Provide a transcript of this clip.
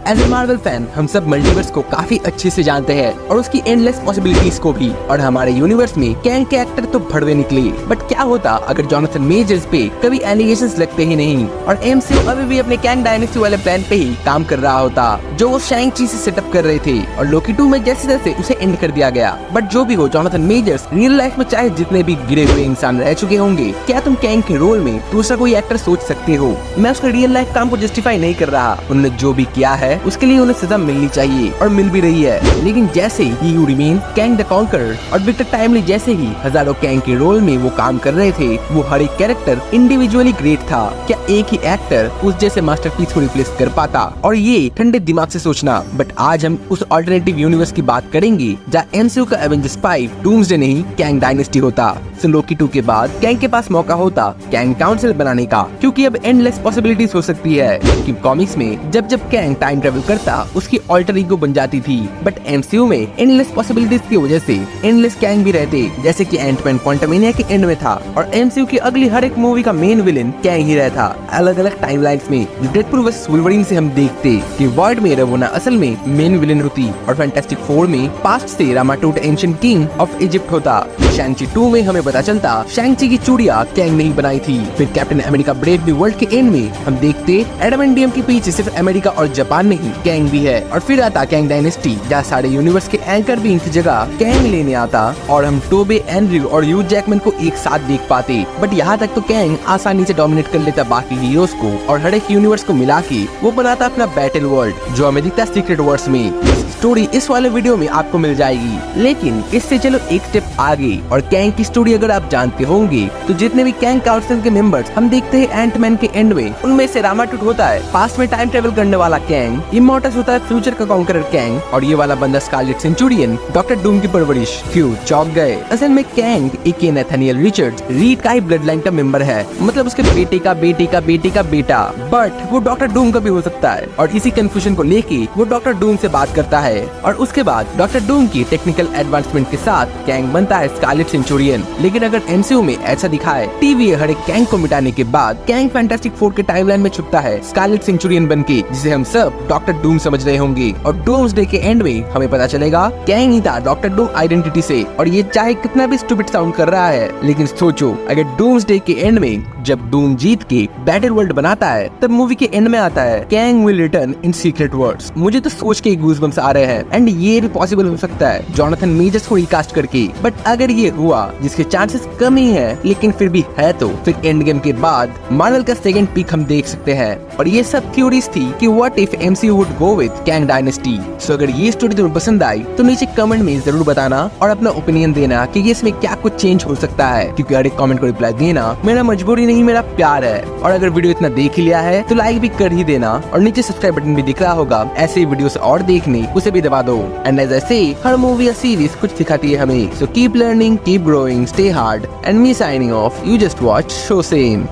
As a Marvel fan हम सब multiverse को काफी अच्छे से जानते हैं और उसकी एंडलेस पॉसिबिलिटीज को भी। और हमारे यूनिवर्स में कैंग के एक्टर तो भड़वे निकले, बट क्या होता अगर जोनाथन मेजर्स पे कभी एलिगेशंस लगते ही नहीं और एमसीयू अभी भी अपने कैंग डायनेस्टी वाले प्लान पे ही काम कर रहा होता जो वो शैंग-ची से सेटअप कर रहे थे। और लोकी 2 में जैसे तैसे उसे एंड कर दिया गया। बट जो भी हो, जोनाथन मेजर्स रियल लाइफ में चाहे जितने भी गिरे हुए इंसान रह चुके होंगे, क्या तुम कैंग के रोल में दूसरा कोई एक्टर सोच सकते हो? मैं उसका रियल लाइफ काम को जस्टिफाई नहीं कर रहा, उन्होंने जो भी किया है उसके लिए उन्हें सजा मिलनी चाहिए और मिल भी रही है। लेकिन जैसे ही यू रिमेन, कैंग द कॉन्करर और विक्टर टाइमली जैसे ही हजारों कैंग के रोल में वो काम कर रहे थे, वो हर एक कैरेक्टर इंडिविजुअली ग्रेट था। क्या एक ही एक्टर उस जैसे मास्टरपीस को रिप्लेस कर पाता? और ये ठंडे दिमाग से सोचना। बट आज हम उस अल्टरनेटिव यूनिवर्स की बात करेंगे जहाँ एमसीयू का एवेंजर्स 5 डूम्सडे नहीं कैंग डायनेस्टी होता। सो लोकी 2 के बाद कैंग के पास मौका होता कैंग काउंसिल बनाने का, क्योंकि अब एंडलेस पॉसिबिलिटीज हो सकती है। क्योंकि कॉमिक्स में जब जब कैंग टाइम ट्रेवल करता उसकी ऑल्टर ईगो बन जाती थी, बट एमसीयू में एंडलेस पॉसिबिलिटीज की वजह से एंडलेस कैंग भी रहते, जैसे कि एंटमैन क्वांटमेनिया के एंड में था। और एमसीयू की अगली हर एक मूवी का मेन विलेन कैंग ही रहता। अलग अलग टाइमलाइंस में डेडपूल वर्सेस वुल्वरीन से हम देखते कि वर्ल्ड में रवोना असल में मेन विलेन होती और फैंटास्टिक 4 में पास्ट से रामाटूट एंशिएंट किंग ऑफ इजिप्ट होता। शैंग-ची 2 में हमें पता चलता शैंग-ची की चूड़ियां कैंग नहीं बनाई थी। फिर captain America brave new world के एंड में हम देखते एडामेंडियम के पीछे सिर्फ अमेरिका और जापान नहीं कैंग भी है। और फिर आता कैंग डायनेस्टी जहाँ सारे यूनिवर्स के एंकर भी इनकी जगह कैंग लेने आता और हम टोबे, एंड्रयू और ह्यू जैकमैन को एक साथ देख पाते। बट यहाँ तक तो कैंग आसानी से डोमिनेट कर लेता बाकी हीरोज को और हर एक यूनिवर्स को मिला के वो बनाता अपना बैटल वर्ल्ड जो हमें दिखता सीक्रेट वर्स में। स्टोरी इस वाले वीडियो में आपको मिल जाएगी, लेकिन इससे चलो एक स्टेप आगे। और कैंग की स्टोरी अगर आप जानते होंगे तो जितने भी कैंग काउंसिल के मेंबर्स हम देखते हैं एंटमैन के एंड में, उनमें से रामाटूट होता है पास्ट में टाइम ट्रेवल करने वाला कैंग, इमॉर्टस होता है फ्यूचर का कॉन्करर कैंग, और ये वाला बंदा स्कारलेट सेंचुरियन डॉक्टर डूम की परवरिश। क्यों चौंक गए? असल में कैंग एक नैथानियल रिचर्ड्स रीड का ही ब्लड लाइन का मेंबर है, मतलब उसके बेटे का बेटे का बेटे का बेटा, बट वो डॉक्टर डूम का भी हो सकता है। और इसी कंफ्यूजन को लेके वो डॉक्टर डूम से बात करता है और उसके बाद डॉक्टर डूम की टेक्निकल एडवांसमेंट के साथ कैंग बनता है स्कारलेट सेंचुरियन। लेकिन अगर एमसीयू में ऐसा दिखाए, टीवी हर एक कैंग को मिटाने के बाद कैंग फैंटास्टिक 4 के टाइमलाइन में छुपता है स्कारलेट सेंचुरियन बनके, जिसे हम सब डॉक्टर डूम समझ रहे होंगे। और डूम्सडे के एंड में हमें पता चलेगा कैंग ही था डॉक्टर डूम आइडेंटिटी से। और ये चाहे कितना भी स्टूपिड साउंड कर रहा है, लेकिन सोचो अगर डूम्सडे के एंड में जब डूम जीत के बैटल वर्ल्ड बनाता है, तब मूवी के एंड में आता है Kang will return in secret words. मुझे तो सोच के गूज़बम्स आ रहे हैं। एंड ये भी पॉसिबल हो सकता है जोनाथन मेजर्स को रिकास्ट करके। बट अगर ये हुआ, जिसके चांसेस कम ही है, लेकिन फिर भी है, तो फिर एंड गेम के बाद मार्वल का सेकंड पीक हम देख सकते हैं। और ये सब थ्योरीज थी कि what if MCU would go with Kang dynasty. So अगर ये स्टोरी तुम्हें पसंद आई तो नीचे कमेंट में जरूर बताना और अपना ओपिनियन देना कि ये इसमें क्या कुछ चेंज हो सकता है, क्योंकि हर एक कमेंट को रिप्लाई देना मेरा मजबूरी नहीं, मेरा प्यार है। और अगर वीडियो इतना देख ही लिया है तो लाइक भी कर ही देना और नीचे सब्सक्राइब बटन भी दिख रहा होगा, ऐसे ही वीडियोस और देखने उसे भी दबा दो। एंड एज आई से, हर मूवी या सीरीज कुछ सिखाती है हमें। So keep learning, keep growing, stay hard and me signing off. You just watch show same.